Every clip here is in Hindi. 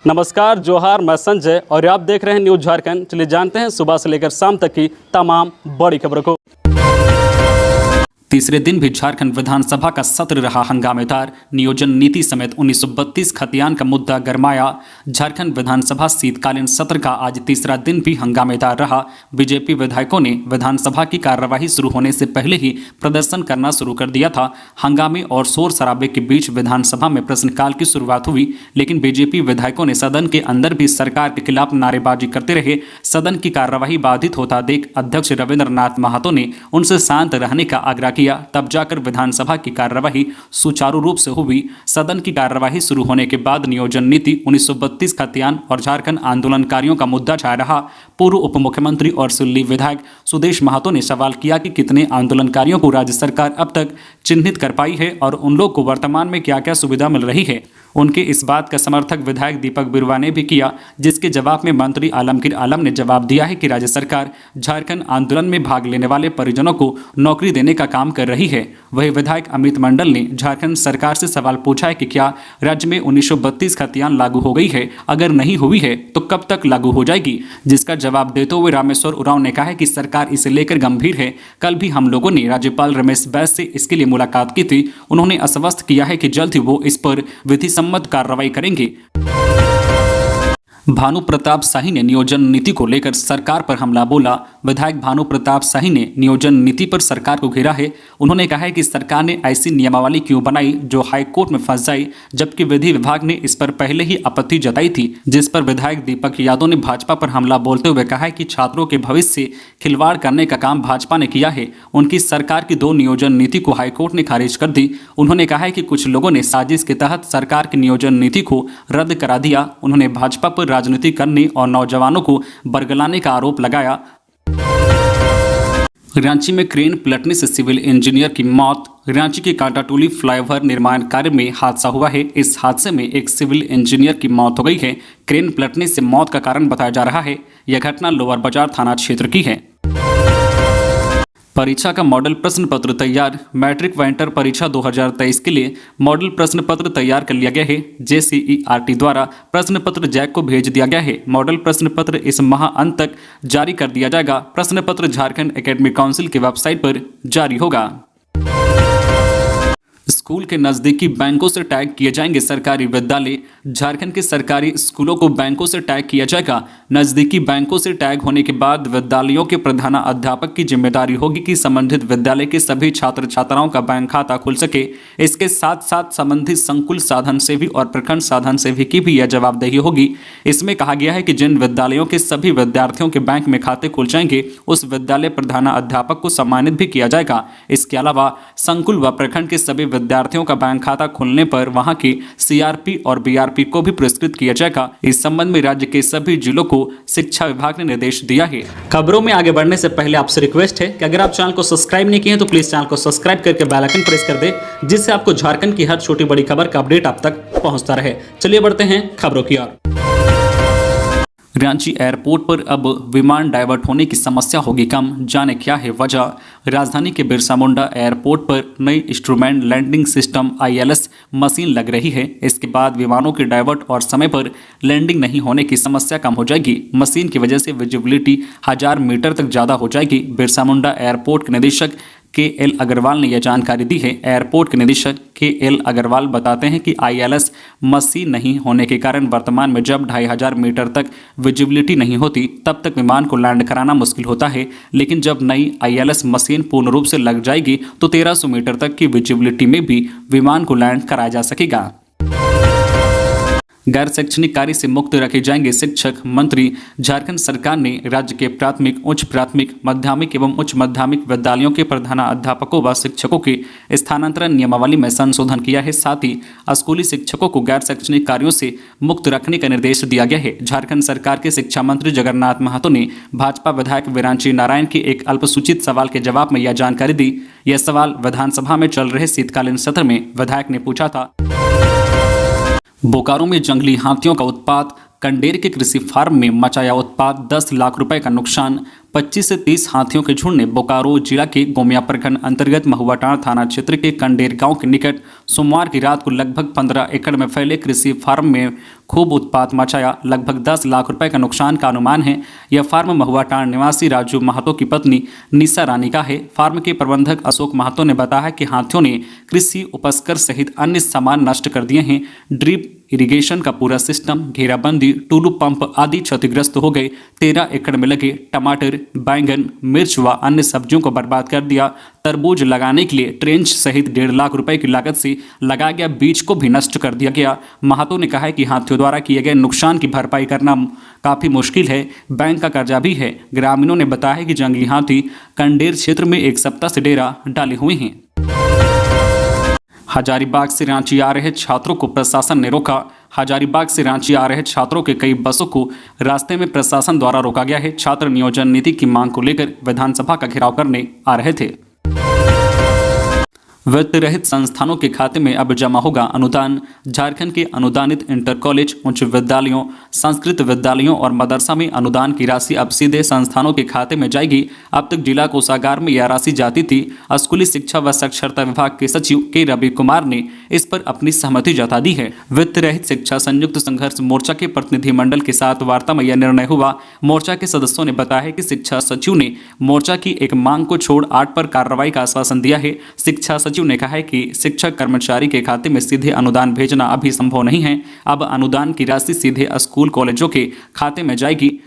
नमस्कार, जोहार, मैं संजय और आप देख रहे हैं न्यूज झारखंड। चलिए जानते हैं सुबह से लेकर शाम तक की तमाम बड़ी खबरों को। तीसरे दिन भी झारखंड विधानसभा का सत्र रहा हंगामेदार। नियोजन नीति समेत 1932 खतियान का मुद्दा गरमाया। झारखंड विधानसभा शीतकालीन सत्र का आज तीसरा दिन भी हंगामेदार रहा। बीजेपी विधायकों ने विधानसभा की कार्यवाही शुरू होने से पहले ही प्रदर्शन करना शुरू कर दिया था। हंगामे और शोर शराबे के बीच विधानसभा में प्रश्नकाल की शुरुआत हुई, लेकिन बीजेपी विधायकों ने सदन के अंदर भी सरकार के खिलाफ नारेबाजी करते रहे। सदन की कार्यवाही बाधित होता देख अध्यक्ष रविंद्र नाथ महतो ने उनसे शांत रहने का आग्रह किया। तब जाकर विधानसभा की कार्यवाही सुचारू रूप से हुई। सदन की कार्यवाही शुरू होने के बाद नियोजन नीति 1932 खतियान और झारखंड आंदोलनकारियों का मुद्दा छाया रहा। पूर्व उप मुख्यमंत्री और सुल्ली विधायक सुदेश महतो ने सवाल किया कि कितने आंदोलनकारियों को राज्य सरकार अब तक चिन्हित कर पाई है और उन लोग को वर्तमान में क्या क्या सुविधा मिल रही है। उनके इस बात का समर्थक विधायक दीपक बिरुवा ने भी किया, जिसके जवाब में मंत्री आलमगीर आलम ने जवाब दिया है कि राज्य सरकार झारखंड आंदोलन में भाग लेने वाले परिजनों को नौकरी देने का काम कर रही है। वही विधायक अमित मंडल ने झारखंड सरकार से सवाल पूछा है कि क्या राज्य में 1932 खतियान लागू हो गई है, अगर नहीं हुई है तो कब तक लागू हो जाएगी। जिसका जवाब देते हुए रामेश्वर उरांव ने कहा है कि सरकार इसे लेकर गंभीर है। कल भी हम लोगों ने राज्यपाल रमेश बैस से इसके लिए मुलाकात की थी। उन्होंने आश्वस्त किया है कि जल्द ही वो इस पर विधि सम्मत कार्रवाई करेंगे। भानु प्रताप शाही ने नियोजन नीति को लेकर सरकार पर हमला बोला। विधायक भानु प्रताप शाही ने नियोजन नीति पर सरकार को घेरा है। उन्होंने कहा है कि सरकार ने ऐसी नियमावली क्यों बनाई जो हाईकोर्ट में फंस जाए, जबकि विधि विभाग ने इस पर पहले ही आपत्ति जताई थी। जिस पर विधायक दीपक यादव ने भाजपा पर हमला बोलते हुए कहा है कि छात्रों के भविष्य से खिलवाड़ करने का काम भाजपा ने किया है। उनकी सरकार की 2 नियोजन नीति को हाईकोर्ट ने खारिज कर दी। उन्होंने कहा है कि कुछ लोगों ने साजिश के तहत सरकार की नियोजन नीति को रद्द करा दिया। उन्होंने भाजपा पर राजनीति करने और नौजवानों को बरगलाने का आरोप लगाया। रांची में क्रेन पलटने से सिविल इंजीनियर की मौत। रांची के कांटाटोली फ्लाईओवर निर्माण कार्य में हादसा हुआ है। इस हादसे में एक सिविल इंजीनियर की मौत हो गई है। क्रेन पलटने से मौत का कारण बताया जा रहा है। यह घटना लोअर बाजार थाना क्षेत्र की है। परीक्षा का मॉडल प्रश्न पत्र तैयार। मैट्रिक व इंटर परीक्षा 2023 के लिए मॉडल प्रश्न पत्र तैयार कर लिया गया है। JCERT द्वारा प्रश्न पत्र जैक को भेज दिया गया है। मॉडल प्रश्न पत्र इस माह अंत तक जारी कर दिया जाएगा। प्रश्न पत्र झारखंड एकेडमिक काउंसिल की वेबसाइट पर जारी होगा। स्कूल के नज़दीकी बैंकों से टैग किए जाएंगे सरकारी विद्यालय। झारखंड के सरकारी स्कूलों को बैंकों से टैग किया जाएगा। नज़दीकी बैंकों से टैग होने के बाद विद्यालयों के प्रधानाध्यापक की जिम्मेदारी होगी कि संबंधित विद्यालय के सभी छात्र छात्राओं का बैंक खाता खुल सके। इसके साथ साथ संबंधित संकुल साधन सेवी और प्रखंड साधन सेवी की भी यह जवाबदेही होगी। इसमें कहा गया है कि जिन विद्यालयों के सभी विद्यार्थियों के बैंक में खाते खुल जाएंगे, उस विद्यालय प्रधानाध्यापक को सम्मानित भी किया जाएगा। इसके अलावा संकुल व प्रखंड के सभी विद्यार्थियों का बैंक खाता खुलने पर वहां के CRP और BRP को भी पुरस्कृत किया जाएगा। इस संबंध में राज्य के सभी जिलों को शिक्षा विभाग ने निर्देश दिया है। खबरों में आगे बढ़ने से पहले आपसे रिक्वेस्ट है कि अगर आप चैनल को सब्सक्राइब नहीं किए हैं तो प्लीज चैनल को सब्सक्राइब करके बेल आइकन प्रेस कर दे, जिससे आपको झारखंड की हर छोटी बड़ी खबर का अपडेट आप तक पहुंचता रहे। चलिए बढ़ते हैं खबरों की ओर। रांची एयरपोर्ट पर अब विमान डाइवर्ट होने की समस्या होगी कम। जाने क्या है वजह। राजधानी के बिरसा मुंडा एयरपोर्ट पर नई instrument landing system ILS machine लग रही है। इसके बाद विमानों के डाइवर्ट और समय पर लैंडिंग नहीं होने की समस्या कम हो जाएगी। मशीन की वजह से विजिबिलिटी 1000 मीटर तक ज़्यादा हो जाएगी। बिरसा मुंडा एयरपोर्ट के निदेशक KL अग्रवाल ने यह जानकारी दी है। एयरपोर्ट के निदेशक KL अग्रवाल बताते हैं कि ILS मशीन नहीं होने के कारण वर्तमान में जब 2500 मीटर तक विजिबिलिटी नहीं होती, तब तक विमान को लैंड कराना मुश्किल होता है। लेकिन जब नई ILS मशीन पूर्ण रूप से लग जाएगी तो 1300 मीटर तक की विजिबिलिटी में भी विमान को लैंड कराया जा सकेगा। गैर शैक्षणिक कार्य से मुक्त रखे जाएंगे शिक्षक। मंत्री। झारखंड सरकार ने राज्य के प्राथमिक, उच्च प्राथमिक, माध्यमिक एवं उच्च माध्यमिक विद्यालयों के प्रधानाध्यापकों व शिक्षकों के स्थानांतरण नियमावली में संशोधन किया है। साथ ही स्कूली शिक्षकों को गैर शैक्षणिक कार्यों से मुक्त रखने का निर्देश दिया गया है। झारखंड सरकार के शिक्षा मंत्री जगन्नाथ महतो ने भाजपा विधायक विरांची नारायण के एक अल्पसूचित सवाल के जवाब में यह जानकारी दी। यह सवाल विधानसभा में चल रहे शीतकालीन सत्र में विधायक ने पूछा था। बोकारो में जंगली हाथियों का उत्पात। कंडेर के कृषि फार्म में मचाया उत्पात। 10 लाख रुपए का नुकसान। 25 से 30 हाथियों के झुंड ने बोकारो जिला के गोमिया प्रखंड अंतर्गत महुआटांड़ थाना क्षेत्र के कंडेर गांव के निकट सोमवार की रात को लगभग 15 एकड़ में फैले कृषि फार्म में खूब उत्पात मचाया। लगभग 10 लाख रुपए का नुकसान का अनुमान है। यह फार्म महुआटांड़ निवासी राजू महतो की पत्नी निशा रानी का है। फार्म के प्रबंधक अशोक महतो ने बताया कि हाथियों ने कृषि उपस्कर सहित अन्य सामान नष्ट कर दिए हैं। ड्रिप इरिगेशन का पूरा सिस्टम, घेराबंदी, टूलू पंप आदि क्षतिग्रस्त हो गए। 13 एकड़ में लगे टमाटर, बैंगन, मिर्च व अन्य सब्जियों को बर्बाद कर दिया। तरबूज लगाने के लिए ट्रेंच सहित 1.5 लाख रुपए की लागत से लगाया गया बीज को भी नष्ट कर दिया गया। महतो ने कहा है कि हाथियों द्वारा किए गए नुकसान की भरपाई करना काफी मुश्किल है। बैंक का कर्जा भी है। ग्रामीणों ने बताया कि जंगली हाथी कंडेर क्षेत्र में एक सप्ताह से डेरा डाले हुए हैं। हजारीबाग से रांची आ रहे छात्रों को प्रशासन ने रोका। हजारीबाग से रांची आ रहे छात्रों के कई बसों को रास्ते में प्रशासन द्वारा रोका गया है। छात्र नियोजन नीति की मांग को लेकर विधानसभा का घेराव करने आ रहे थे। वित्त रहित संस्थानों के खाते में अब जमा होगा अनुदान। झारखंड के अनुदानित इंटर कॉलेज, उच्च विद्यालयों, संस्कृत विद्यालयों और मदरसा में अनुदान की राशि अब सीधे संस्थानों के खाते में जाएगी। अब तक जिला कोषागार में यह राशि जाती थी। स्कूली शिक्षा व साक्षरता विभाग के सचिव के रवि कुमार ने इस पर अपनी सहमति जता दी है। वित्त रहित शिक्षा संयुक्त संघर्ष मोर्चा के प्रतिनिधिमंडल के साथ वार्ता में यह निर्णय हुआ। मोर्चा के सदस्यों ने बताया कि शिक्षा सचिव ने मोर्चा की एक मांग को छोड़ 8 पर कार्रवाई का आश्वासन दिया है। शिक्षा सचिव ने कहा है कि शिक्षक कर्मचारी के खाते में सीधे अनुदान भेजना अभी संभव नहीं है। अब अनुदान की राशि सीधे स्कूल कॉलेजों के खाते में जाएगी।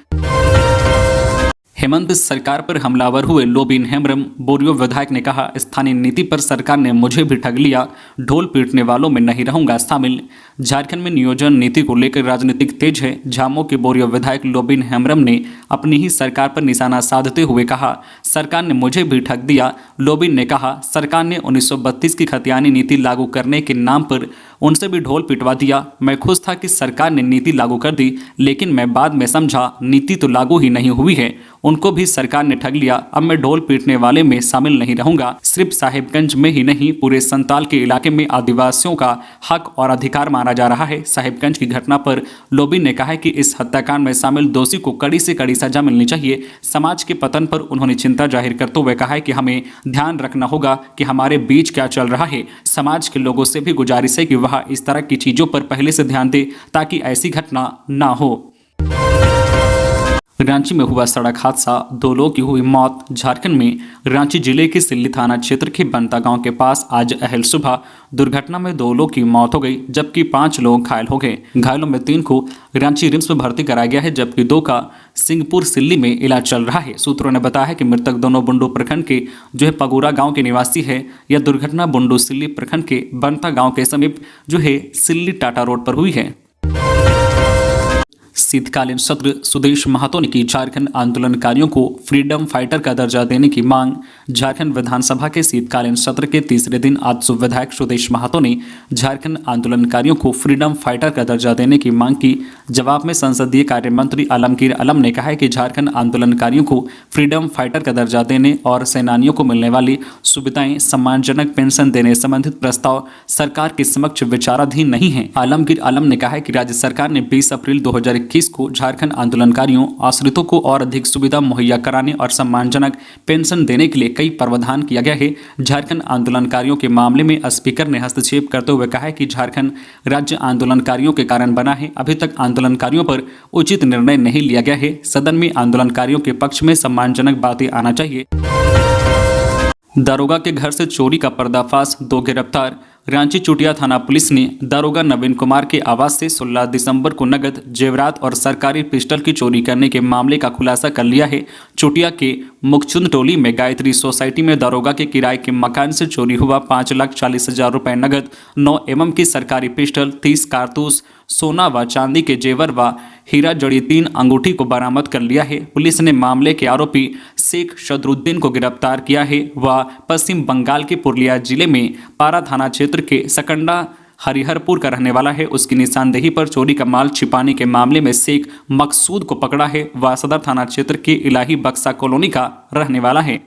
हेमंत सरकार पर हमलावर हुए लोबिन हेम्ब्रम बोरियो विधायक ने कहा, स्थानीय नीति पर सरकार ने मुझे भी ठग लिया, ढोल पीटने वालों में नहीं रहूंगा शामिल। झारखंड में नियोजन नीति को लेकर राजनीतिक तेज है। झामो के बोरियो विधायक लोबिन हेम्ब्रम ने अपनी ही सरकार पर निशाना साधते हुए कहा, सरकार ने मुझे भी ठग दिया। लोबिन ने कहा, सरकार ने 1932 की खतियानी नीति लागू करने के नाम पर उनसे भी ढोल पिटवा दिया। मैं खुश था कि सरकार ने नीति लागू कर दी, लेकिन मैं बाद में समझा नीति तो लागू ही नहीं हुई है, उनको भी सरकार ने ठग लिया। अब मैं ढोल पीटने वाले में शामिल नहीं रहूंगा। सिर्फ साहिबगंज में ही नहीं, पूरे संताल के इलाके में आदिवासियों का हक और अधिकार माना जा रहा है। साहिबगंज की घटना पर लोबिन ने कहा कि इस हत्याकांड में शामिल दोषी को कड़ी से कड़ी सजा मिलनी चाहिए। समाज के पतन पर उन्होंने चिंता जाहिर करते हुए कहा कि हमें ध्यान रखना होगा कि हमारे बीच क्या चल रहा है। समाज के लोगों से भी गुजारिश है कि वह इस तरह की चीजों पर पहले से ध्यान दे ताकि ऐसी घटना ना हो। रांची में हुआ सड़क हादसा, 2 लोगों की हुई मौत। झारखंड में रांची जिले के सिल्ली थाना क्षेत्र के बनता गांव के पास आज अहल सुबह दुर्घटना में 2 लोगों की मौत हो गई, जबकि 5 लोग घायल हो गए। घायलों में 3 को रांची रिम्स में भर्ती कराया गया है, जबकि 2 का सिंहपुर सिल्ली में इलाज चल रहा है। सूत्रों ने बताया कि मृतक दोनों बुंडू प्रखंड के पगूरा गांव के निवासी है। यह दुर्घटना बुंडू सिल्ली प्रखंड के बनता गांव के समीप सिल्ली टाटा रोड पर हुई है। शीतकालीन सत्र, सुदेश महतो ने की झारखंड आंदोलनकारियों को फ्रीडम फाइटर का दर्जा देने की मांग। झारखंड विधानसभा के शीतकालीन सत्र के तीसरे दिन आज विधायक सुदेश महतो ने झारखंड आंदोलनकारियों को फ्रीडम फाइटर का दर्जा देने की मांग की। जवाब में संसदीय कार्य मंत्री आलमगीर आलम ने कहा है कि झारखंड आंदोलनकारियों को फ्रीडम फाइटर का दर्जा देने और सेनानियों को मिलने वाली सुविधाएं, सम्मानजनक पेंशन देने संबंधित प्रस्ताव सरकार के समक्ष विचाराधीन नहीं है। आलमगीर आलम ने कहा है कि राज्य सरकार ने 20 अप्रैल 2021 को झारखंड आंदोलनकारियों आश्रितों को और अधिक सुविधा मुहैया कराने और सम्मानजनक पेंशन देने के लिए कई प्रावधान किया गया है। झारखंड आंदोलनकारियों के मामले में स्पीकर ने हस्तक्षेप करते हुए कहा है कि झारखंड राज्य आंदोलनकारियों के कारण बना है। अभी तक आंदोलनकारियों पर उचित निर्णय नहीं लिया गया है। सदन में आंदोलनकारियों के पक्ष में सम्मानजनक बातें आना चाहिए। दारोगा के घर से चोरी का पर्दाफाश, 2 गिरफ्तार। रांची चुटिया थाना पुलिस ने दारोगा नवीन कुमार के आवास से 16 दिसंबर को नगद, जेवरात और सरकारी पिस्टल की चोरी करने के मामले का खुलासा कर लिया है। चुटिया के मुखचुंद टोली में गायत्री सोसाइटी में दारोगा के किराए के मकान से चोरी हुआ 5,40,000 रुपए नगद, 9 एमएम की सरकारी पिस्टल, 30 कारतूस, सोना व चांदी के जेवर व हीरा जड़ी 3 अंगूठी को बरामद कर लिया है। पुलिस ने मामले के आरोपी शेख शदरुद्दीन को गिरफ्तार किया है। वह पश्चिम बंगाल के पुरुलिया जिले में पारा थाना क्षेत्र के सकंडा हरिहरपुर का रहने वाला है। उसकी निशानदेही पर चोरी का माल छिपाने के मामले में शेख मकसूद को पकड़ा है। वह सदर थाना क्षेत्र के इलाही बक्सा कॉलोनी का रहने वाला है।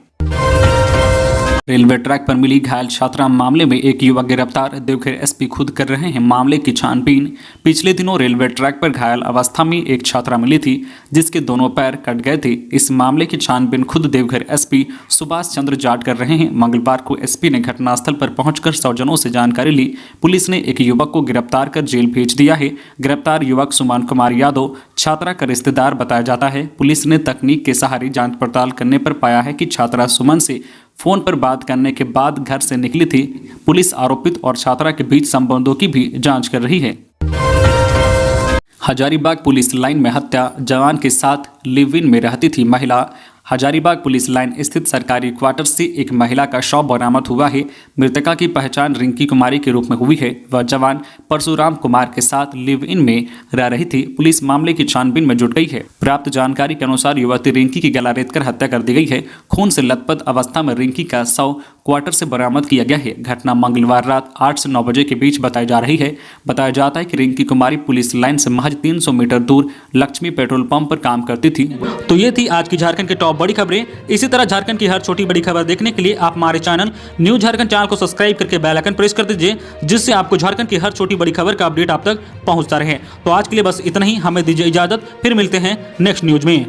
रेलवे ट्रैक पर मिली घायल छात्रा मामले में एक युवक गिरफ्तार, देवघर एसपी खुद कर रहे हैं मामले की छानबीन। पिछले दिनों रेलवे ट्रैक पर घायल अवस्था में एक छात्रा मिली थी जिसके दोनों पैर कट गए थे। इस मामले की छानबीन खुद देवघर एसपी सुभाष चंद्र जाट कर रहे हैं। मंगलवार को एसपी ने घटनास्थल पर पहुंचकर स्वजनों से जानकारी ली। पुलिस ने एक युवक को गिरफ्तार कर जेल भेज दिया है। गिरफ्तार युवक सुमन कुमार यादव छात्रा का रिश्तेदार बताया जाता है। पुलिस ने तकनीक के सहारे जांच पड़ताल करने पर पाया है कि छात्रा सुमन से फोन पर बात करने के बाद घर से निकली थी। पुलिस आरोपित और छात्रा के बीच संबंधों की भी जांच कर रही है। हजारीबाग पुलिस लाइन में हत्या, जवान के साथ लिव इन में रहती थी महिला। हजारीबाग पुलिस लाइन स्थित सरकारी क्वार्टर से एक महिला का शव बरामद हुआ है। मृतका की पहचान रिंकी कुमारी के रूप में हुई है। वह जवान परशुराम कुमार के साथ लिव इन में रह रही थी। पुलिस मामले की छानबीन में जुट गई है। प्राप्त जानकारी के अनुसार युवती रिंकी की गला रेतकर हत्या कर दी गई है। खून से लथपथ अवस्था में रिंकी का शव क्वार्टर से बरामद किया गया है। घटना मंगलवार रात 8 से 9 बजे के बीच बताई जा रही है। बताया जाता है कि रिंकी कुमारी पुलिस लाइन से महज 300 मीटर दूर लक्ष्मी पेट्रोल पंप पर काम करती थी। तो ये थी आज की झारखंड के टॉप बड़ी खबरें। इसी तरह झारखंड की हर छोटी बड़ी खबर देखने के लिए आप हमारे चैनल न्यूज झारखंड चैनल को सब्सक्राइब करके बेल आइकन प्रेस कर दीजिए, जिससे आपको झारखंड की हर छोटी बड़ी खबर का अपडेट आप तक पहुंचता रहे। तो आज के लिए बस इतना ही। हमें दीजिए इजाजत, फिर मिलते हैं नेक्स्ट न्यूज में।